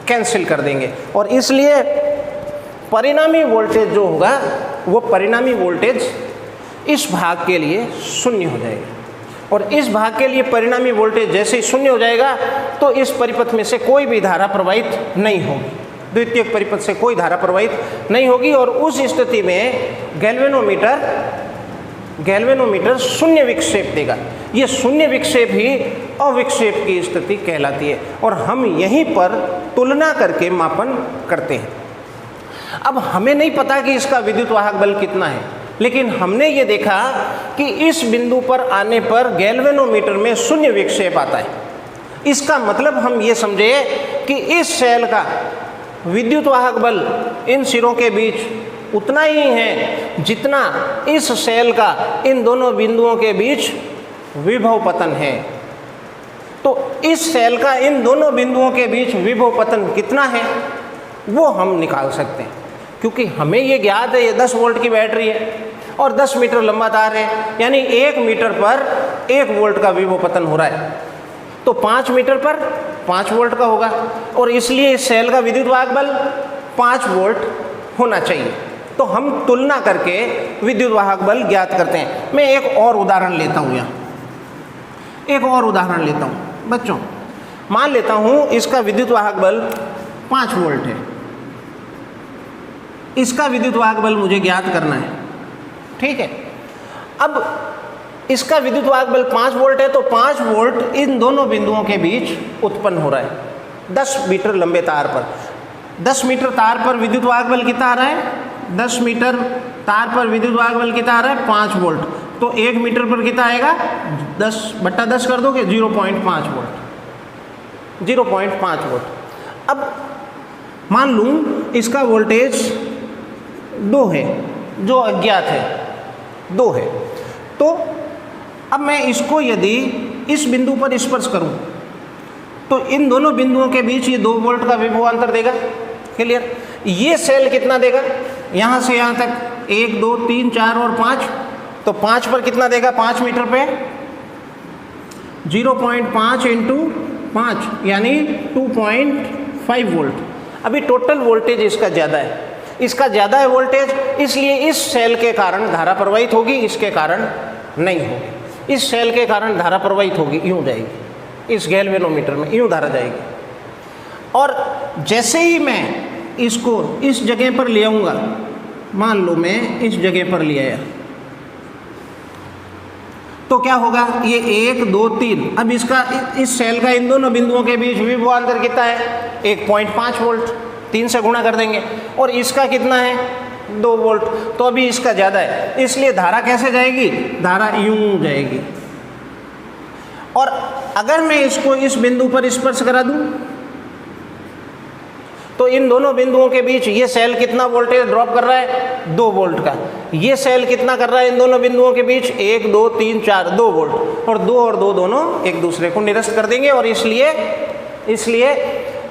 कैंसिल कर देंगे, और इसलिए परिणामी वोल्टेज जो होगा वो परिणामी वोल्टेज इस भाग के लिए शून्य हो जाएगा, और इस भाग के लिए परिणामी वोल्टेज जैसे ही शून्य हो जाएगा तो इस परिपथ में से कोई भी धारा प्रवाहित नहीं होगी, द्वितीयक परिपथ से कोई धारा प्रवाहित नहीं होगी, और उस स्थिति में गैल्वेनोमीटर शून्य विक्षेप देगा। ये शून्य विक्षेप ही अविक्षेप की स्थिति कहलाती है, और हम यहीं पर तुलना करके मापन करते हैं। अब हमें नहीं पता कि इसका विद्युत वाहक बल कितना है, लेकिन हमने ये देखा कि इस बिंदु पर आने पर गैल्वेनोमीटर में शून्य विक्षेप आता है। इसका मतलब हम ये समझे कि इस सेल का विद्युत वाहक बल इन सिरों के बीच उतना ही है जितना इस सेल का इन दोनों बिंदुओं के बीच विभव पतन है। तो इस सेल का इन दोनों बिंदुओं के बीच विभव पतन कितना है वो हम निकाल सकते हैं, क्योंकि हमें ये ज्ञात है ये 10 वोल्ट की बैटरी है और 10 मीटर लंबा तार है, यानी 1 मीटर पर 1 वोल्ट का विभव पतन हो रहा है, तो 5 मीटर पर 5 वोल्ट का होगा, और इसलिए इस सेल का विद्युत वाहक बल 5 वोल्ट होना चाहिए। तो हम तुलना करके विद्युत वाहक बल ज्ञात करते हैं। मैं एक और उदाहरण लेता हूँ, यहाँ एक और उदाहरण लेता हूँ बच्चों। मान लेता हूँ इसका विद्युत वाहक बल 5 वोल्ट है, इसका विद्युत वाहक बल मुझे ज्ञात करना है। ठीक है, अब इसका विद्युत वाहक बल 5 वोल्ट है, तो 5 वोल्ट इन दोनों बिंदुओं के बीच उत्पन्न हो रहा है 10 मीटर लंबे तार पर। 10 मीटर तार पर विद्युत वाहक बल कितना आ रहा है? 10 मीटर तार पर विद्युत वाहक बल कितना आ रहा है? 5 वोल्ट। तो 1 मीटर पर कितना आएगा? 10/10 कर दोगे 0.5 वोल्ट। 0.5 वोल्ट। अब मान लूँ इसका वोल्टेज 2 है, जो अज्ञात है, 2 है। तो अब मैं इसको यदि इस बिंदु पर स्पर्श करूं तो इन दोनों बिंदुओं के बीच ये 2 वोल्ट का विभवांतर देगा। क्लियर? ये सेल कितना देगा? यहाँ से यहाँ तक 1 2 3 4 और 5, तो 5 पर कितना देगा? 5 मीटर पे 0.5 इंटू 5 यानी 2.5 वोल्ट। अभी टोटल वोल्टेज इसका ज़्यादा है, इसका ज़्यादा है वोल्टेज, इसलिए इस सेल के कारण धारा प्रवाहित होगी, इसके कारण नहीं होगी। इस सेल के कारण धारा प्रवाहित होगी, यूँ जाएगी, इस गैल्वेनोमीटर में यूँ धारा जाएगी। और जैसे ही मैं इसको इस जगह पर ले आऊँगा, मान लो मैं इस जगह पर ले आया, तो क्या होगा? ये 1 2 3, अब इसका इस सेल का इन दोनों बिंदुओं के बीच विभवांतर कितना है? 1.5 वोल्ट। 3 से गुणा कर देंगे। और इसका कितना है? 2 वोल्ट। तो अभी इसका ज़्यादा है, इसलिए धारा कैसे जाएगी? धारा यूं जाएगी। और अगर मैं इसको इस बिंदु पर स्पर्श करा दूं तो इन दोनों बिंदुओं के बीच ये सेल कितना वोल्टेज ड्रॉप कर रहा है? 2 वोल्ट का। ये सेल कितना कर रहा है इन दोनों बिंदुओं के बीच? 1 2 3 4 2 वोल्ट। और 2 और 2 दोनों एक दूसरे को निरस्त कर देंगे। और इसलिए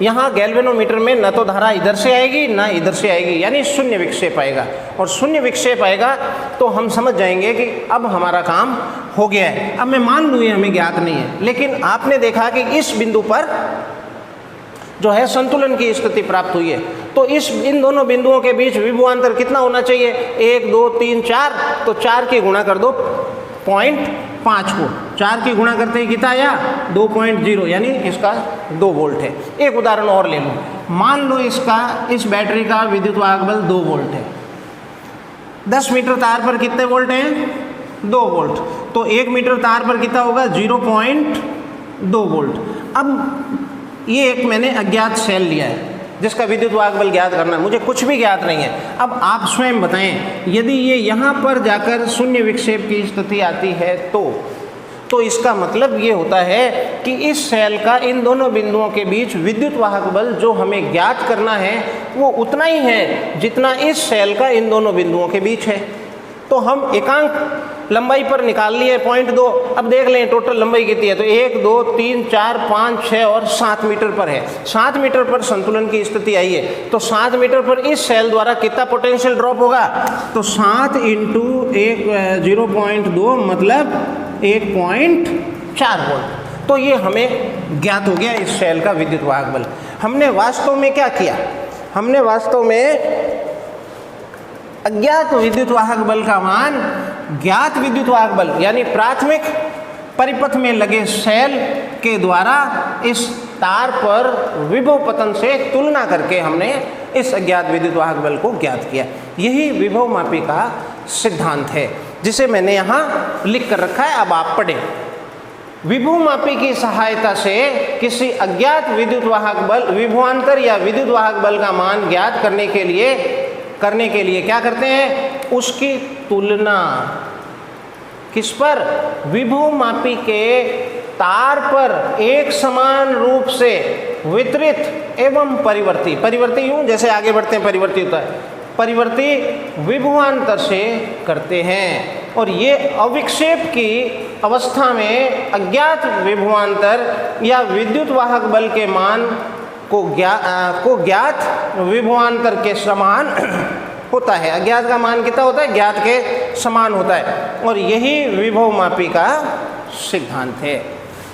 यहाँ गैल्वेनोमीटर में न तो धारा इधर से आएगी ना इधर से आएगी, यानी शून्य विक्षेप आएगा। और शून्य विक्षेप आएगा तो हम समझ जाएंगे कि अब हमारा काम हो गया है। अब मैं मान लूँ ये हमें ज्ञात नहीं है, लेकिन आपने देखा कि इस बिंदु पर जो है संतुलन की स्थिति प्राप्त हुई है। तो इन दोनों बिंदुओं के बीच विभवांतर कितना होना चाहिए? 1 2 3 4, तो 4 की गुणा कर दो 0.5 को, 4 की गुणा करते ही कितना आया? 2.0, यानी इसका 2 वोल्ट है। एक उदाहरण और ले लो, मान लो इस बैटरी का विद्युत वाहक बल 2 वोल्ट है। 10 मीटर तार पर कितने वोल्ट हैं? 2 वोल्ट। तो 1 मीटर तार पर कितना होगा? 0.2 वोल्ट। अब ये एक मैंने अज्ञात सेल लिया है जिसका विद्युत वाहक बल ज्ञात करना है, मुझे कुछ भी ज्ञात नहीं है। अब आप स्वयं बताएं, यदि ये यहाँ पर जाकर शून्य विक्षेप की स्थिति आती है तो इसका मतलब ये होता है कि इस सेल का इन दोनों बिंदुओं के बीच विद्युत वाहक बल जो हमें ज्ञात करना है वो उतना ही है जितना इस सेल का इन दोनों बिंदुओं के बीच है। तो हम एकांक लंबाई पर निकाल लिए 0.2। अब देख लें टोटल लंबाई कितनी है, तो 1 2 3 4 5 6 और 7 मीटर पर है। 7 मीटर पर संतुलन की स्थिति आई है, तो 7 मीटर पर इस सेल द्वारा कितना पोटेंशियल ड्रॉप होगा? तो 7 इंटू 0.2 मतलब 1.4 वोल्ट। तो ये हमें ज्ञात हो गया इस सेल का विद्युत वाहक बल। हमने वास्तव में क्या किया? हमने वास्तव में अज्ञात विद्युत वाहक बल का मान ज्ञात विद्युत वाहक बल यानी प्राथमिक परिपथ में लगे सेल के द्वारा इस तार पर विभव पतन से तुलना करके हमने इस अज्ञात विद्युत वाहक बल को ज्ञात किया। यही विभव मापी का सिद्धांत है जिसे मैंने यहाँ लिख कर रखा है, अब आप पढ़ें। विभव मापी की सहायता से किसी अज्ञात विद्युत वाहक बल विभवांतर या विद्युत वाहक बल का मान ज्ञात करने के लिए क्या करते हैं? उसकी तुलना किस पर? विभव मापी के तार पर एक समान रूप से वितरित एवं परिवर्ती यूं जैसे आगे बढ़ते हैं परिवर्ती होता है, परिवर्ती विभवांतर से करते हैं। और ये अविक्षेप की अवस्था में अज्ञात विभवांतर या विद्युत वाहक बल के मान को ज्ञात विभवांतर के समान होता है। अज्ञात का मान कितना होता है? ज्ञात के समान होता है। और यही विभव मापी का सिद्धांत है,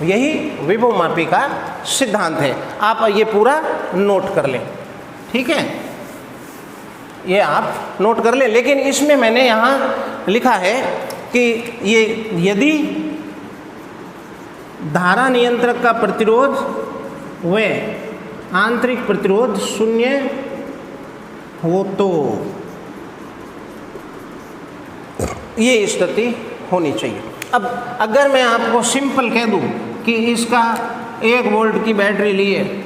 यही विभव मापी का सिद्धांत है। आप ये पूरा नोट कर लें, ठीक है? ये आप नोट कर लें। लेकिन इसमें मैंने यहाँ लिखा है कि ये यदि धारा नियंत्रक का प्रतिरोध व आंतरिक प्रतिरोध शून्य हो तो ये स्थिति होनी चाहिए। अब अगर मैं आपको सिंपल कह दूं कि इसका 1 वोल्ट की बैटरी ली है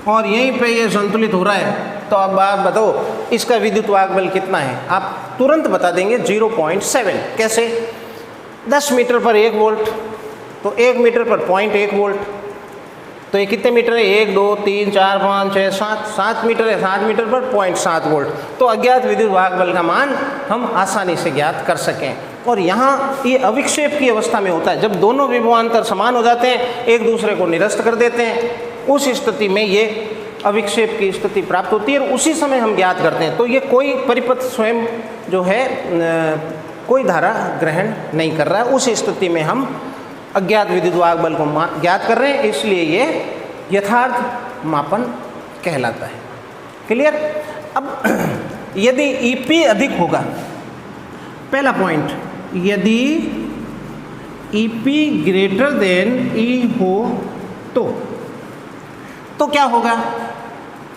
और यहीं पे ये संतुलित हो रहा है, तो अब आप बताओ इसका विद्युत वाहक बल कितना है, आप तुरंत बता देंगे 0.7। कैसे? 10 मीटर पर 1 वोल्ट, तो 1 मीटर पर 0.1 वोल्ट, तो ये कितने मीटर है? 1 2 3 4 5 6 7 मीटर है। 7 मीटर पर 0.7 वोल्ट। तो अज्ञात विद्युत वाहक बल का मान हम आसानी से ज्ञात कर सकें। और यहाँ ये अविक्षेप की अवस्था में होता है, जब दोनों विभवांतर समान हो जाते हैं, एक दूसरे को निरस्त कर देते हैं, उस स्थिति में ये अविक्षेप की स्थिति प्राप्त होती है और उसी समय हम ज्ञात करते हैं। तो ये कोई परिपथ स्वयं जो है कोई धारा ग्रहण नहीं कर रहा है, उस स्थिति में हम अज्ञात विद्युत वाहक बल को ज्ञात कर रहे हैं, इसलिए ये यथार्थ मापन कहलाता है। क्लियर? अब यदि EP अधिक होगा, पहला पॉइंट, यदि EP ग्रेटर देन E हो तो क्या होगा?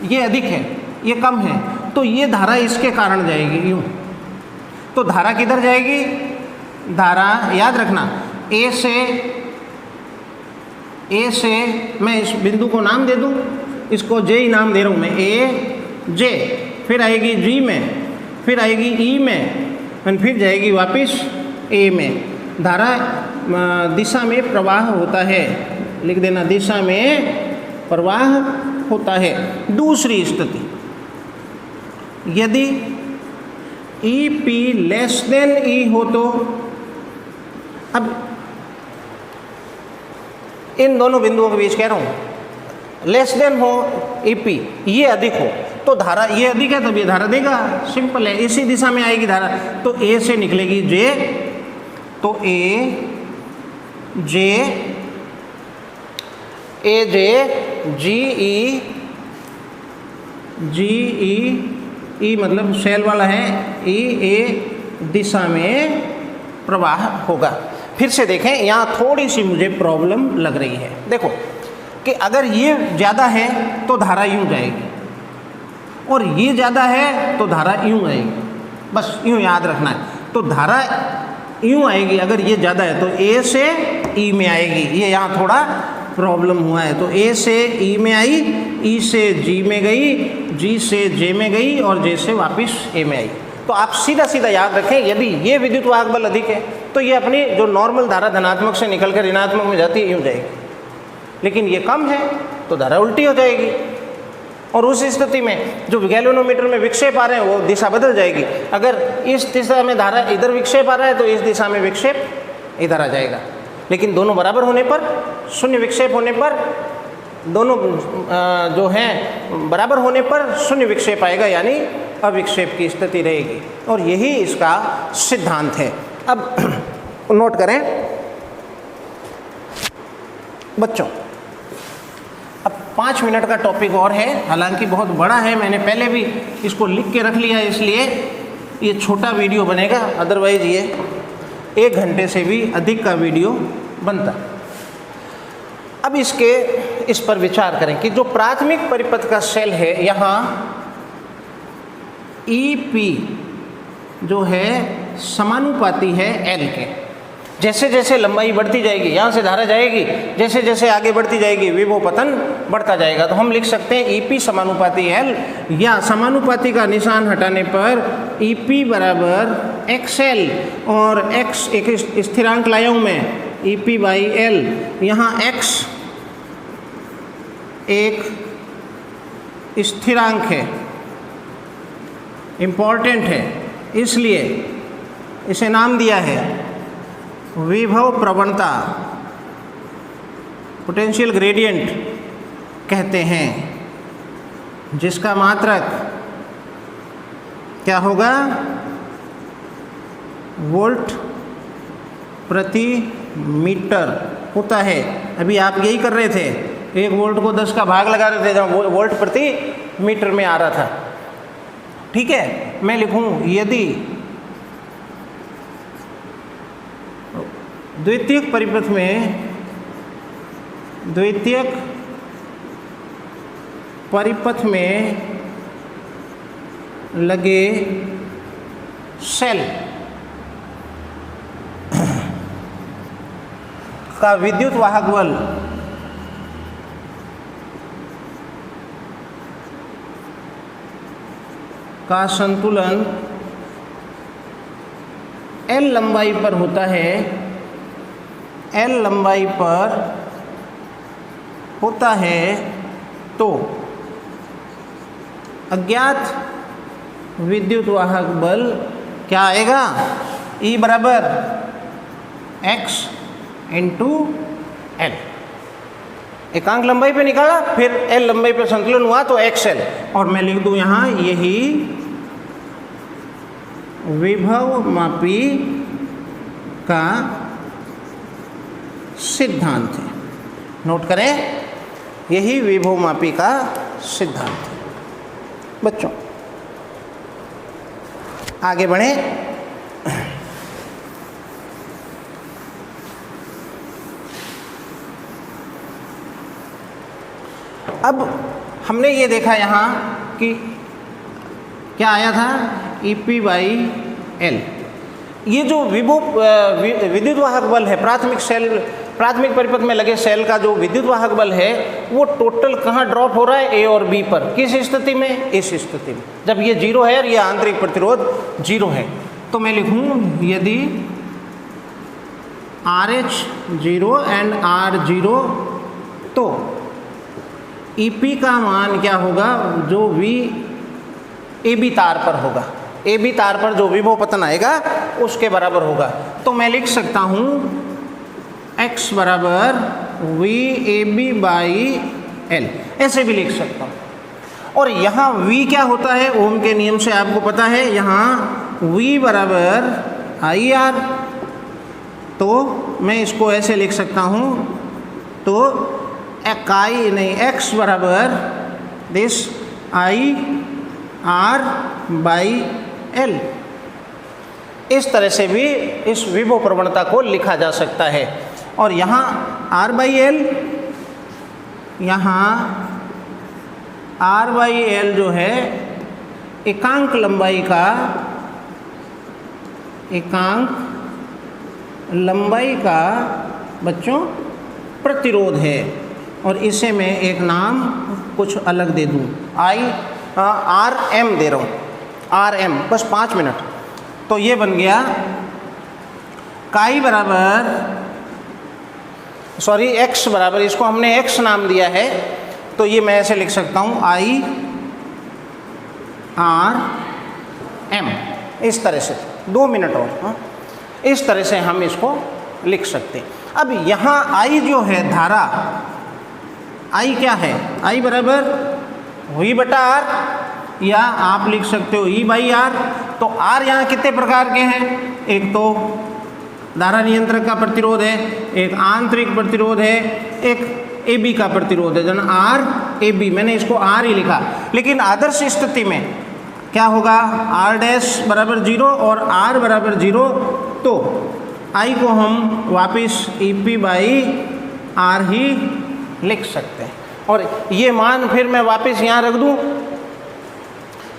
ये अधिक है, ये कम है, तो ये धारा इसके कारण जाएगी यूँ। तो धारा किधर जाएगी? धारा याद रखना, ए से मैं इस बिंदु को नाम दे दूं, इसको J ही नाम दे रहा हूँ मैं, AJ, फिर आएगी G में, फिर आएगी E में और फिर जाएगी वापस A में। धारा दिशा में प्रवाह होता है, लिख देना, दिशा में प्रवाह होता है। दूसरी स्थिति, यदि EP लेस देन E हो तो, अब इन दोनों बिंदुओं के बीच कह रहा हूँ, लेस देन हो EP, ये अधिक हो तो धारा, ये अधिक है तब ये धारा देगा, सिंपल है, इसी दिशा में आएगी धारा। तो A से निकलेगी J, तो AJ GE मतलब सेल वाला है, EA दिशा में प्रवाह होगा। फिर से देखें, यहाँ थोड़ी सी मुझे प्रॉब्लम लग रही है। देखो कि अगर ये ज़्यादा है तो धारा यूँ जाएगी और ये ज़्यादा है तो धारा यूँ आएगी, बस यूँ याद रखना है। तो धारा यूँ आएगी, अगर ये ज़्यादा है तो A से E में आएगी, ये यहाँ थोड़ा प्रॉब्लम हुआ है। तो A से E में आई, E से G में गई, G से J में गई और J से वापस A में आई। तो आप सीधा सीधा याद रखें, यदि ये विद्युत वाहक बल अधिक है तो ये अपनी जो नॉर्मल धारा धनात्मक से निकलकर ऋणात्मक में जाती है यूँ जाएगी, लेकिन ये कम है तो धारा उल्टी हो जाएगी और उस स्थिति में जो गैल्वेनोमीटर में विक्षेप आ रहे हैं वो दिशा बदल जाएगी। अगर इस दिशा में धारा इधर विक्षेप आ रहा है तो इस दिशा में विक्षेप इधर आ जाएगा, लेकिन दोनों बराबर होने पर, शून्य विक्षेप होने पर, दोनों जो हैं बराबर होने पर शून्य विक्षेप आएगा, यानी अविक्षेप की स्थिति रहेगी। और यही इसका सिद्धांत है। अब नोट करें बच्चों, अब 5 मिनट का टॉपिक और है, हालांकि बहुत बड़ा है, मैंने पहले भी इसको लिख के रख लिया इसलिए ये छोटा वीडियो बनेगा, अदरवाइज ये 1 घंटे से भी अधिक का वीडियो बनता। अब इस पर विचार करें कि जो प्राथमिक परिपथ का सेल है, यहाँ EP जो है समानुपाती है L के। जैसे जैसे लंबाई बढ़ती जाएगी, यहाँ से धारा जाएगी, जैसे जैसे आगे बढ़ती जाएगी विभव पतन बढ़ता जाएगा। तो हम लिख सकते हैं EP समानुपाती L, या समानुपाती का निशान हटाने पर EP बराबर XL, और X एक स्थिरांक लाया हूँ मैं, EP बाई L, यहाँ X एक स्थिरांक है, इम्पॉर्टेंट है, इसलिए इसे नाम दिया है विभव प्रवणता, पोटेंशियल ग्रेडियंट कहते हैं, जिसका मात्रक क्या होगा? वोल्ट प्रति मीटर होता है। अभी आप यही कर रहे थे, 1 वोल्ट को 10 का भाग लगा रहे थे जब वोल्ट प्रति मीटर में आ रहा था। ठीक है, मैं लिखूं यदि द्वितीयक परिपथ में लगे सेल का विद्युत वाहक बल का संतुलन L लंबाई पर होता है, L लंबाई पर होता है, तो अज्ञात विद्युत वाहक बल क्या आएगा? E बराबर x इंटू एल। एकांक लंबाई पे निकाला, फिर L लंबाई पे संतुलन हुआ तो XL, और मैं लिख दूं यहाँ यही विभव मापी का सिद्धांत है। नोट करें, यही विभव मापी का सिद्धांत है। बच्चों आगे बढ़ें। अब हमने ये देखा यहाँ कि क्या आया था, EP/L। ये जो विद्युत वाहक बल है, प्राथमिक परिपथ में लगे सेल का जो विद्युत वाहक बल है, वो टोटल कहाँ ड्रॉप हो रहा है? A और B पर। किस स्थिति में? इस स्थिति में, जब ये 0 है और ये आंतरिक प्रतिरोध 0 है। तो मैं लिखूँ यदि RH 0 एंड R 0, तो EP का मान क्या होगा? जो AB तार पर होगा, AB तार पर जो विभव पतन आएगा उसके बराबर होगा। तो मैं लिख सकता हूँ x बराबर VAB/L, ऐसे भी लिख सकता हूँ। और यहाँ V क्या होता है? ओम के नियम से आपको पता है, यहाँ V बराबर IR। तो मैं इसको ऐसे लिख सकता हूँ, तो x बराबर दिस IR/L। इस तरह से भी इस विभव प्रवणता को लिखा जा सकता है। और यहाँ R/L, यहाँ R/L जो है एकांक लंबाई का बच्चों प्रतिरोध है। और इसे मैं एक नाम कुछ अलग दे दूँ, RM दे रहा हूँ, RM, बस 5 मिनट। तो ये बन गया x बराबर, इसको हमने x नाम दिया है, तो ये मैं ऐसे लिख सकता हूँ IRM। इस तरह से 2 मिनट और, इस तरह से हम इसको लिख सकते हैं। अब यहाँ I जो है धारा, I क्या है? I बराबर V/R, या आप लिख सकते हो E/R। तो R यहाँ कितने प्रकार के हैं? एक तो धारा नियंत्रक का प्रतिरोध है, एक आंतरिक प्रतिरोध है, एक AB का प्रतिरोध है, जन RAB, मैंने इसको R ही लिखा। लेकिन आदर्श स्थिति में क्या होगा? R' बराबर 0 और R बराबर 0, तो I को हम वापिस EP/R ही लिख सकते हैं। और ये मान फिर मैं वापस यहाँ रख दूँ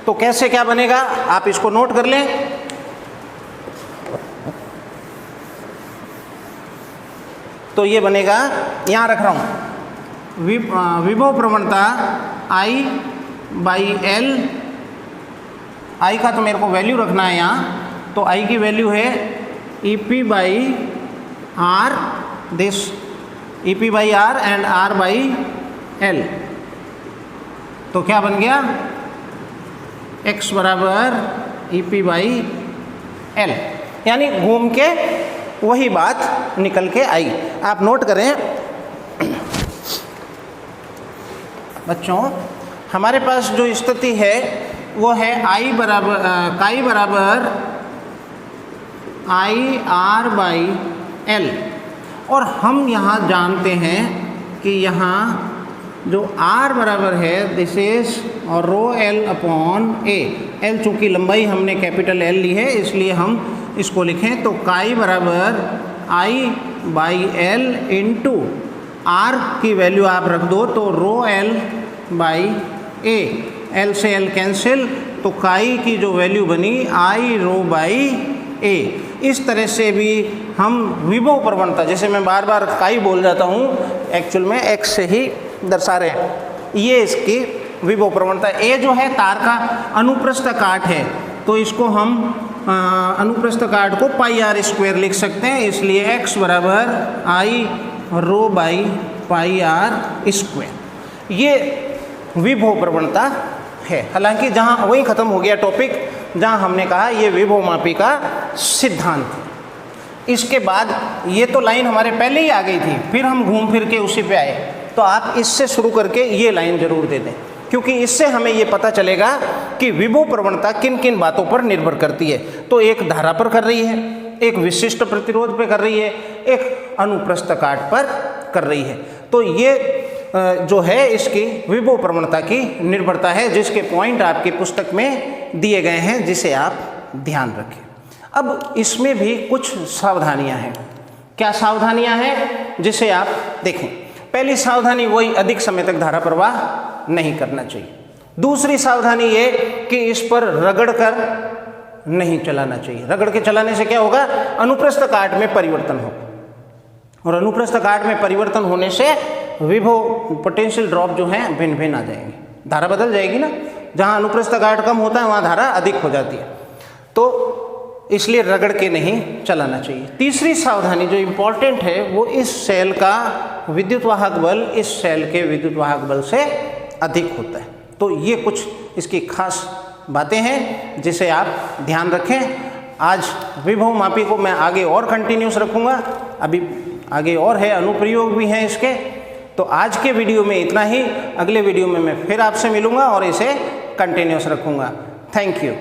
तो कैसे क्या बनेगा, आप इसको नोट कर लें। तो ये बनेगा, यहाँ रख रहा हूँ, विभव प्रवणता I/L। I का तो मेरे को वैल्यू रखना है यहाँ, तो I की वैल्यू है EP/R, this EP/R and R/L। तो क्या बन गया? x बराबर EP/L, यानी घूम के वही बात निकल के आई। आप नोट करें बच्चों, हमारे पास जो स्थिति है वो है काई बराबर IR/L। और हम यहाँ जानते हैं कि यहाँ जो R बराबर है दिस इज और ρL/A। L चूँकि लंबाई हमने कैपिटल L ली है इसलिए हम इसको लिखें, तो काई बराबर I/L इंटू R की वैल्यू आप रख दो तो ρL/A, L से L कैंसिल, तो काई की जो वैल्यू बनी I ρ/A। इस तरह से भी हम विभव प्रवणता, जैसे मैं बार बार काई बोल जाता हूँ, एक्चुअल में एक्स से ही दर्शा रहे हैं, ये इसकी विभव प्रवणता। ए जो है तार का अनुप्रस्थ काट है, तो इसको हम अनुप्रस्थ काट को पाई आर स्क्वायर लिख सकते हैं, इसलिए x बराबर आई रो बाई पाई आर स्क्वायर, ये विभव प्रवणता है। हालांकि जहाँ वही ख़त्म हो गया टॉपिक जहाँ हमने कहा ये विभव मापी का सिद्धांत। इसके बाद ये तो लाइन हमारे पहले ही आ गई थी, फिर हम घूम फिर के उसी पे आए, तो आप इससे शुरू करके ये लाइन जरूर दे दें, क्योंकि इससे हमें ये पता चलेगा कि विभव प्रवणता किन किन बातों पर निर्भर करती है। तो एक धारा पर कर रही है, एक विशिष्ट प्रतिरोध पर कर रही है, एक अनुप्रस्थ काट पर कर रही है। तो ये जो है इसकी विभव प्रवणता की निर्भरता है, जिसके पॉइंट आपकी पुस्तक में दिए गए हैं, जिसे आप ध्यान रखें। अब इसमें भी कुछ सावधानियां हैं। क्या सावधानियां हैं जिसे आप देखें? पहली सावधानी वही, अधिक समय तक धारा प्रवाह नहीं करना चाहिए। दूसरी सावधानी ये कि इस पर रगड़ कर नहीं चलाना चाहिए। रगड़ के चलाने से क्या होगा? अनुप्रस्थ काट में परिवर्तन होगा, और अनुप्रस्थ काट में परिवर्तन होने से विभव पोटेंशियल ड्रॉप जो है भिन्न भिन्न आ जाएंगे, धारा बदल जाएगी ना। जहाँ अनुप्रस्थ काट कम होता है वहाँ धारा अधिक हो जाती है, तो इसलिए रगड़ के नहीं चलाना चाहिए। तीसरी सावधानी जो इम्पॉर्टेंट है वो इस सेल का विद्युत वाहक बल इस सेल के विद्युत वाहक बल से अधिक होता है। तो ये कुछ इसकी खास बातें हैं जिसे आप ध्यान रखें। आज विभव मापी को मैं आगे और कंटिन्यूस रखूँगा, अभी आगे और है, अनुप्रयोग भी हैं इसके। तो आज के वीडियो में इतना ही, अगले वीडियो में मैं फिर आपसे मिलूँगा और इसे कंटिन्यूस रखूँगा। Thank you.